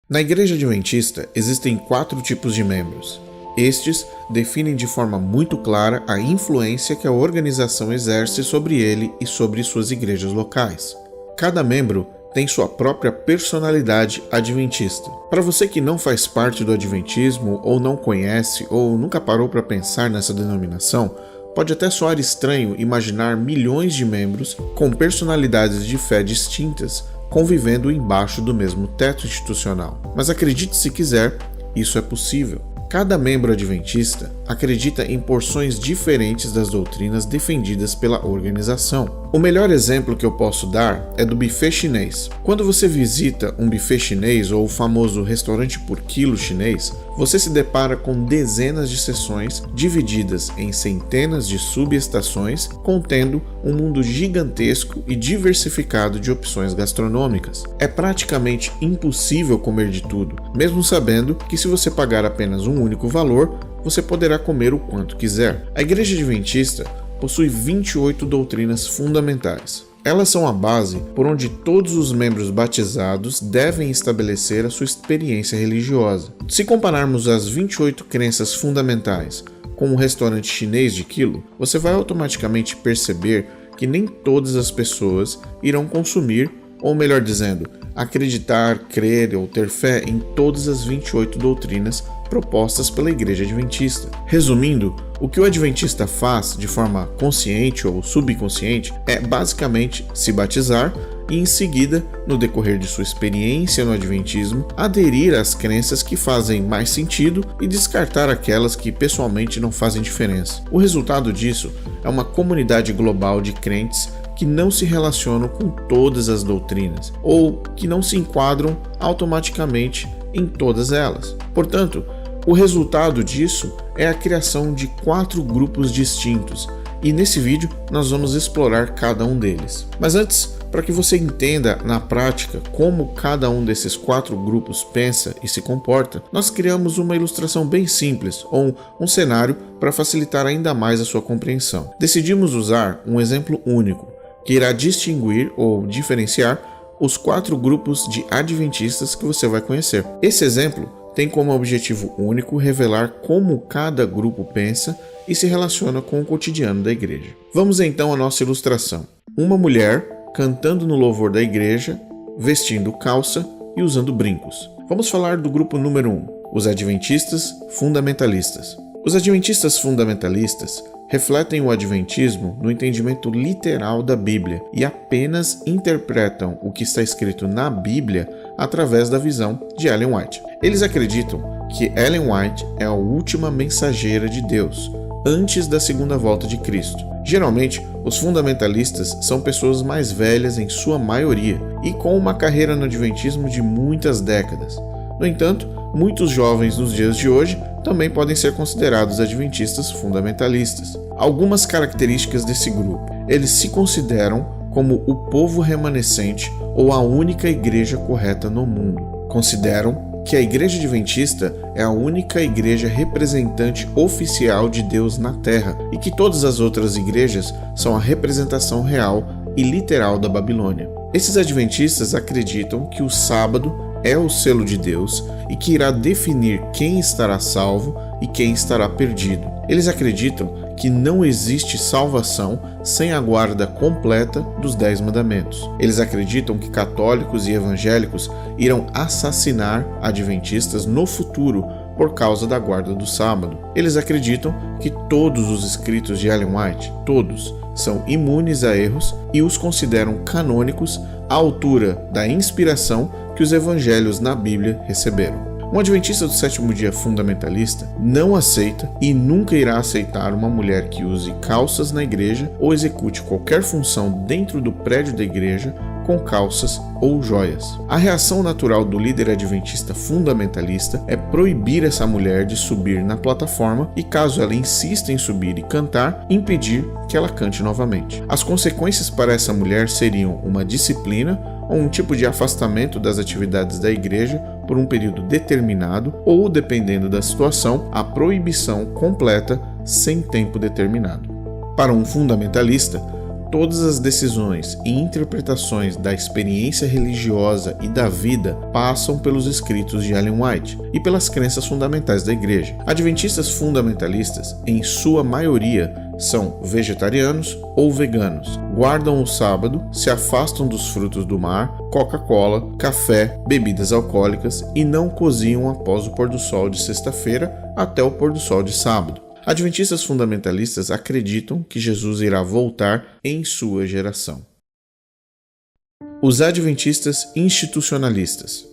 Na Igreja Adventista existem 4 tipos de membros. Estes definem de forma muito clara a influência que a organização exerce sobre ele e sobre suas igrejas locais. Cada membro tem sua própria personalidade adventista. Para você que não faz parte do adventismo, ou não conhece, ou nunca parou para pensar nessa denominação, pode até soar estranho imaginar milhões de membros com personalidades de fé distintas convivendo embaixo do mesmo teto institucional. Mas acredite se quiser, isso é possível. Cada membro adventista acredita em porções diferentes das doutrinas defendidas pela organização. O melhor exemplo que eu posso dar é do buffet chinês. Quando você visita um buffet chinês ou o famoso restaurante por quilo chinês, você se depara com dezenas de seções divididas em centenas de subestações, contendo um mundo gigantesco e diversificado de opções gastronômicas. É praticamente impossível comer de tudo, mesmo sabendo que se você pagar apenas um único valor, você poderá comer o quanto quiser. A Igreja Adventista possui 28 doutrinas fundamentais. Elas são a base por onde todos os membros batizados devem estabelecer a sua experiência religiosa. Se compararmos as 28 crenças fundamentais com um restaurante chinês de quilo, você vai automaticamente perceber que nem todas as pessoas irão consumir, ou melhor dizendo, acreditar, crer ou ter fé em todas as 28 doutrinas propostas pela Igreja Adventista. Resumindo, o que o Adventista faz de forma consciente ou subconsciente é basicamente se batizar e em seguida, no decorrer de sua experiência no Adventismo, aderir às crenças que fazem mais sentido e descartar aquelas que pessoalmente não fazem diferença. O resultado disso é uma comunidade global de crentes que não se relacionam com todas as doutrinas ou que não se enquadram automaticamente em todas elas. Portanto, o resultado disso é a criação de 4 grupos distintos, e nesse vídeo nós vamos explorar cada um deles. Mas antes, para que você entenda na prática como cada um desses 4 grupos pensa e se comporta, nós criamos uma ilustração bem simples, ou um cenário para facilitar ainda mais a sua compreensão. Decidimos usar um exemplo único, que irá distinguir ou diferenciar os 4 grupos de adventistas que você vai conhecer. Esse exemplo tem como objetivo único revelar como cada grupo pensa e se relaciona com o cotidiano da igreja. Vamos então à nossa ilustração. Uma mulher cantando no louvor da igreja, vestindo calça e usando brincos. Vamos falar do grupo número 1, os adventistas fundamentalistas. Os adventistas fundamentalistas refletem o adventismo no entendimento literal da Bíblia e apenas interpretam o que está escrito na Bíblia através da visão de Ellen White. Eles acreditam que Ellen White é a última mensageira de Deus, antes da segunda volta de Cristo. Geralmente, os fundamentalistas são pessoas mais velhas em sua maioria e com uma carreira no adventismo de muitas décadas. No entanto, muitos jovens nos dias de hoje também podem ser considerados adventistas fundamentalistas. Algumas características desse grupo: eles se consideram como o povo remanescente ou a única igreja correta no mundo. Consideram que a Igreja Adventista é a única igreja representante oficial de Deus na Terra e que todas as outras igrejas são a representação real e literal da Babilônia. Esses adventistas acreditam que o sábado é o selo de Deus e que irá definir quem estará salvo e quem estará perdido. Eles acreditam que não existe salvação sem a guarda completa dos 10 mandamentos. Eles acreditam que católicos e evangélicos irão assassinar adventistas no futuro por causa da guarda do sábado. Eles acreditam que todos os escritos de Ellen White, todos, são imunes a erros e os consideram canônicos à altura da inspiração que os evangelhos na Bíblia receberam. Um adventista do sétimo dia fundamentalista não aceita e nunca irá aceitar uma mulher que use calças na igreja ou execute qualquer função dentro do prédio da igreja com calças ou joias. A reação natural do líder adventista fundamentalista é proibir essa mulher de subir na plataforma e, caso ela insista em subir e cantar, impedir que ela cante novamente. As consequências para essa mulher seriam uma disciplina ou um tipo de afastamento das atividades da igreja por um período determinado ou, dependendo da situação, a proibição completa sem tempo determinado. Para um fundamentalista, Todas as decisões e interpretações da experiência religiosa e da vida passam pelos escritos de Ellen White e pelas crenças fundamentais da Igreja. Adventistas fundamentalistas, em sua maioria, são vegetarianos ou veganos, guardam o sábado, se afastam dos frutos do mar, Coca-Cola, café, bebidas alcoólicas e não cozinham após o pôr do sol de sexta-feira até o pôr do sol de sábado. Adventistas fundamentalistas acreditam que Jesus irá voltar em sua geração. Os adventistas institucionalistas.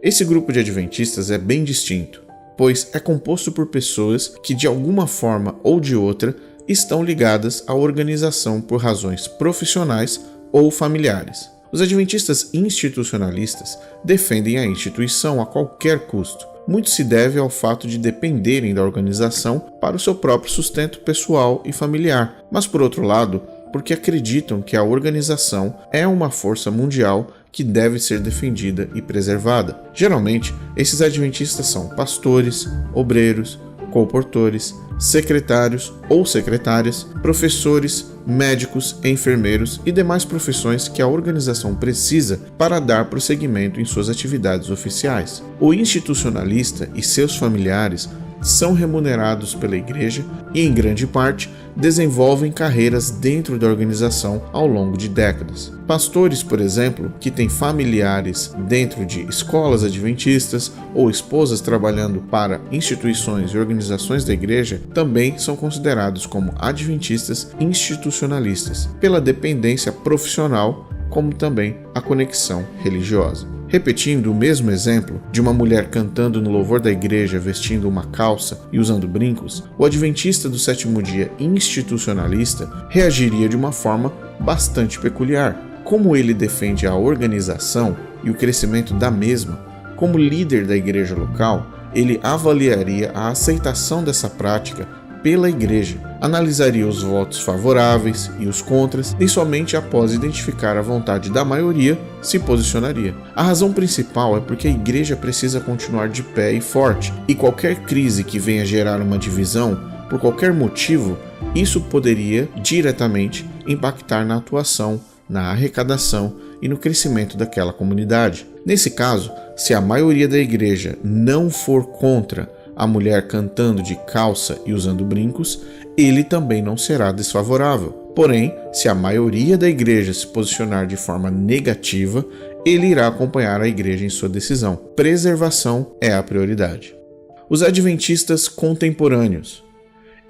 Esse grupo de adventistas é bem distinto, pois é composto por pessoas que, de alguma forma ou de outra, estão ligadas à organização por razões profissionais ou familiares. Os adventistas institucionalistas defendem a instituição a qualquer custo. Muito se deve ao fato de dependerem da organização para o seu próprio sustento pessoal e familiar, mas por outro lado, porque acreditam que a organização é uma força mundial que deve ser defendida e preservada. Geralmente, esses adventistas são pastores, obreiros, colportores, secretários ou secretárias, professores, médicos, enfermeiros e demais profissões que a organização precisa para dar prosseguimento em suas atividades oficiais. O institucionalista e seus familiares são remunerados pela igreja e, em grande parte, desenvolvem carreiras dentro da organização ao longo de décadas. Pastores, por exemplo, que têm familiares dentro de escolas adventistas ou esposas trabalhando para instituições e organizações da igreja, também são considerados como adventistas institucionalistas, pela dependência profissional, como também a conexão religiosa. Repetindo o mesmo exemplo de uma mulher cantando no louvor da igreja vestindo uma calça e usando brincos, o adventista do sétimo dia institucionalista reagiria de uma forma bastante peculiar. Como ele defende a organização e o crescimento da mesma, como líder da igreja local, ele avaliaria a aceitação dessa prática pela igreja, analisaria os votos favoráveis e os contras e somente após identificar a vontade da maioria se posicionaria. A razão principal é porque a igreja precisa continuar de pé e forte, e qualquer crise que venha gerar uma divisão, por qualquer motivo, isso poderia diretamente impactar na atuação, na arrecadação e no crescimento daquela comunidade. Nesse caso, se a maioria da igreja não for contra a mulher cantando de calça e usando brincos, ele também não será desfavorável. Porém, se a maioria da igreja se posicionar de forma negativa, ele irá acompanhar a igreja em sua decisão. Preservação é a prioridade. Os adventistas contemporâneos.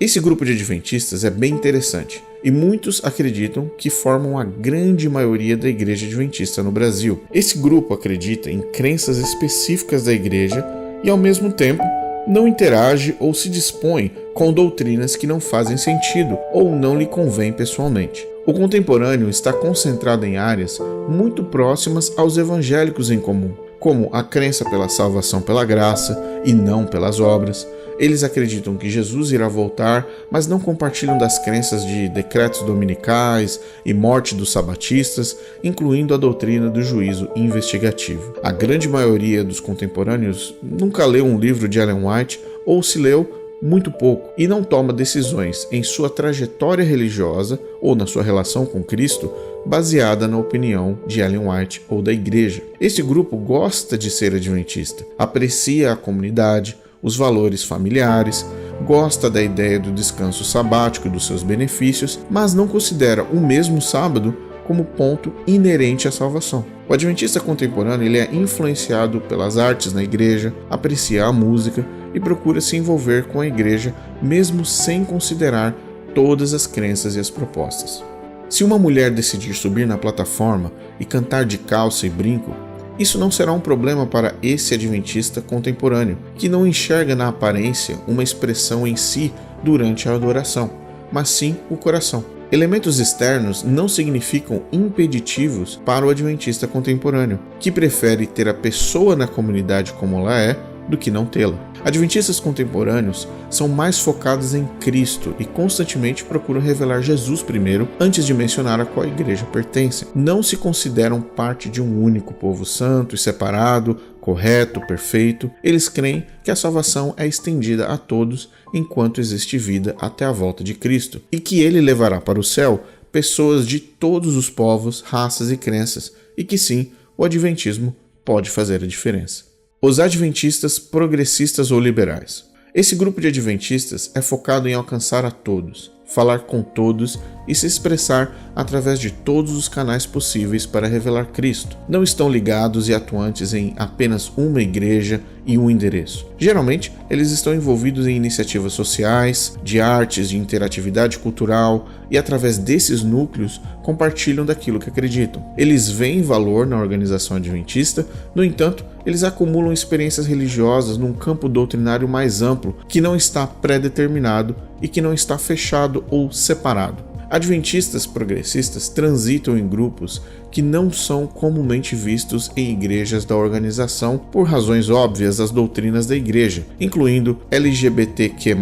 Esse grupo de adventistas é bem interessante e muitos acreditam que formam a grande maioria da igreja adventista no Brasil. Esse grupo acredita em crenças específicas da igreja e, ao mesmo tempo, não interage ou se dispõe com doutrinas que não fazem sentido ou não lhe convém pessoalmente. O contemporâneo está concentrado em áreas muito próximas aos evangélicos em comum, como a crença pela salvação pela graça e não pelas obras. Eles acreditam que Jesus irá voltar, mas não compartilham das crenças de decretos dominicais e morte dos sabatistas, incluindo a doutrina do juízo investigativo. A grande maioria dos contemporâneos nunca leu um livro de Ellen White ou se leu muito pouco e não toma decisões em sua trajetória religiosa ou na sua relação com Cristo baseada na opinião de Ellen White ou da igreja. Esse grupo gosta de ser adventista, aprecia a comunidade, os valores familiares, gosta da ideia do descanso sabático e dos seus benefícios, mas não considera o mesmo sábado como ponto inerente à salvação. O adventista contemporâneo ele é influenciado pelas artes na igreja, aprecia a música e procura se envolver com a igreja mesmo sem considerar todas as crenças e as propostas. Se uma mulher decidir subir na plataforma e cantar de calça e brinco, isso não será um problema para esse adventista contemporâneo, que não enxerga na aparência uma expressão em si durante a adoração, mas sim o coração. Elementos externos não significam impeditivos para o adventista contemporâneo, que prefere ter a pessoa na comunidade como ela é, do que não tê-la. Adventistas contemporâneos são mais focados em Cristo e constantemente procuram revelar Jesus primeiro antes de mencionar a qual igreja pertencem. Não se consideram parte de um único povo santo e separado, correto, perfeito. Eles creem que a salvação é estendida a todos enquanto existe vida até a volta de Cristo e que ele levará para o céu pessoas de todos os povos, raças e crenças, e que sim, o adventismo pode fazer a diferença. Os adventistas progressistas ou liberais. Esse grupo de adventistas é focado em alcançar a todos, falar com todos e se expressar através de todos os canais possíveis para revelar Cristo. Não estão ligados e atuantes em apenas uma igreja e um endereço. Geralmente, eles estão envolvidos em iniciativas sociais, de artes, de interatividade cultural e através desses núcleos compartilham daquilo que acreditam. Eles veem valor na organização adventista, no entanto, eles acumulam experiências religiosas num campo doutrinário mais amplo que não está pré-determinado e que não está fechado ou separado. Adventistas progressistas transitam em grupos que não são comumente vistos em igrejas da organização por razões óbvias das doutrinas da igreja, incluindo LGBTQ+,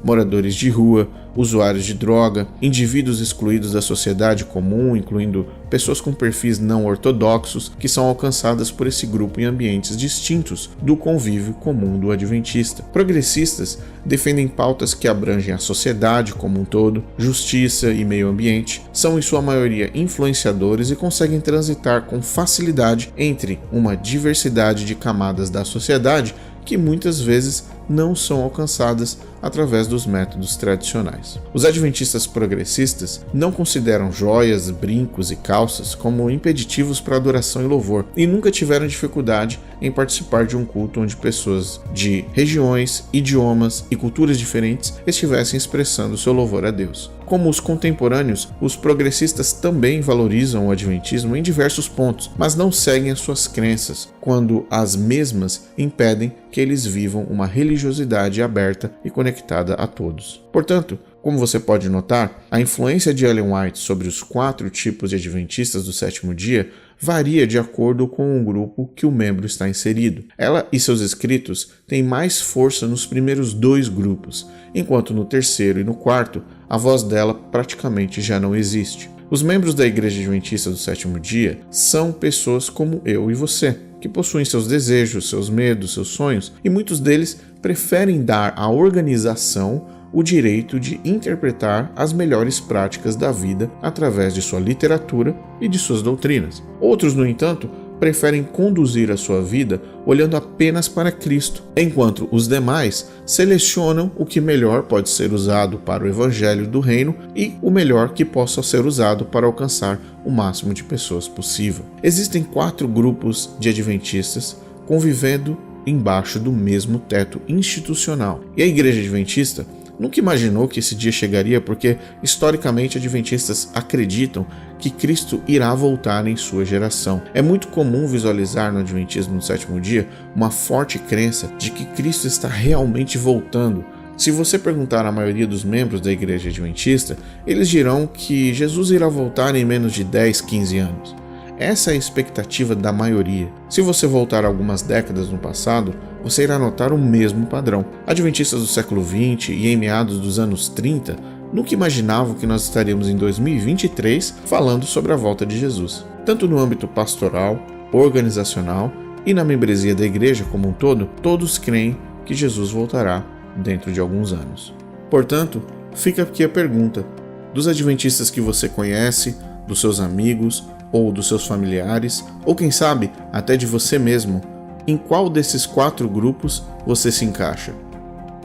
moradores de rua, usuários de droga, indivíduos excluídos da sociedade comum, incluindo pessoas com perfis não ortodoxos, que são alcançadas por esse grupo em ambientes distintos do convívio comum do adventista. Progressistas defendem pautas que abrangem a sociedade como um todo, justiça e meio ambiente, são em sua maioria influenciadores e conseguem transitar com facilidade entre uma diversidade de camadas da sociedade que muitas vezes não são alcançadas através dos métodos tradicionais. Os adventistas progressistas não consideram joias, brincos e calças como impeditivos para adoração e louvor, e nunca tiveram dificuldade em participar de um culto onde pessoas de regiões, idiomas e culturas diferentes estivessem expressando seu louvor a Deus. Como os contemporâneos, os progressistas também valorizam o adventismo em diversos pontos, mas não seguem as suas crenças, quando as mesmas impedem que eles vivam uma religiosidade aberta e conectada a todos. Portanto, como você pode notar, a influência de Ellen White sobre os 4 tipos de adventistas do sétimo dia varia de acordo com o grupo que o membro está inserido. Ela e seus escritos têm mais força nos primeiros 2 grupos, enquanto no terceiro e no quarto, a voz dela praticamente já não existe. Os membros da Igreja Adventista do Sétimo Dia são pessoas como eu e você, que possuem seus desejos, seus medos, seus sonhos, e muitos deles preferem dar à organização o direito de interpretar as melhores práticas da vida através de sua literatura e de suas doutrinas. Outros, no entanto, preferem conduzir a sua vida olhando apenas para Cristo, enquanto os demais selecionam o que melhor pode ser usado para o evangelho do reino e o melhor que possa ser usado para alcançar o máximo de pessoas possível. Existem 4 grupos de adventistas convivendo embaixo do mesmo teto institucional, e a Igreja Adventista nunca imaginou que esse dia chegaria porque, historicamente, adventistas acreditam que Cristo irá voltar em sua geração. É muito comum visualizar no adventismo no sétimo dia uma forte crença de que Cristo está realmente voltando. Se você perguntar à maioria dos membros da Igreja Adventista, eles dirão que Jesus irá voltar em menos de 10, 15 anos. Essa é a expectativa da maioria. Se você voltar algumas décadas no passado, você irá notar o mesmo padrão. Adventistas do século XX e em meados dos anos 30 nunca imaginavam que nós estaríamos em 2023 falando sobre a volta de Jesus. Tanto no âmbito pastoral, organizacional e na membresia da igreja como um todo, todos creem que Jesus voltará dentro de alguns anos. Portanto, fica aqui a pergunta: dos adventistas que você conhece, dos seus amigos ou dos seus familiares, ou quem sabe até de você mesmo, em qual desses 4 grupos você se encaixa?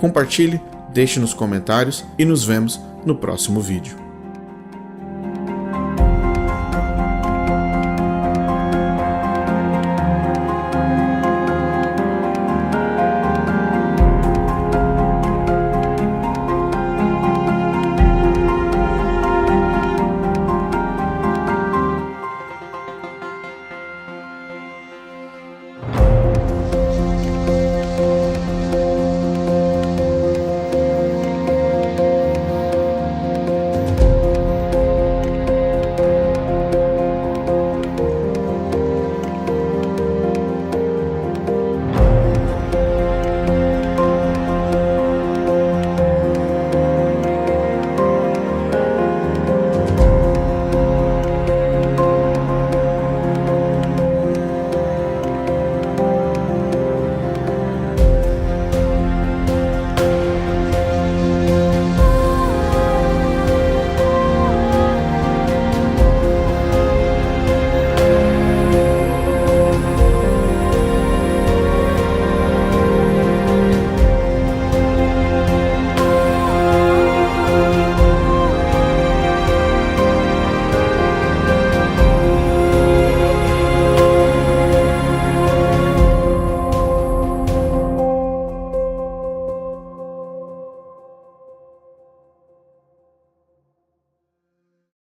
Compartilhe, deixe nos comentários e nos vemos no próximo vídeo.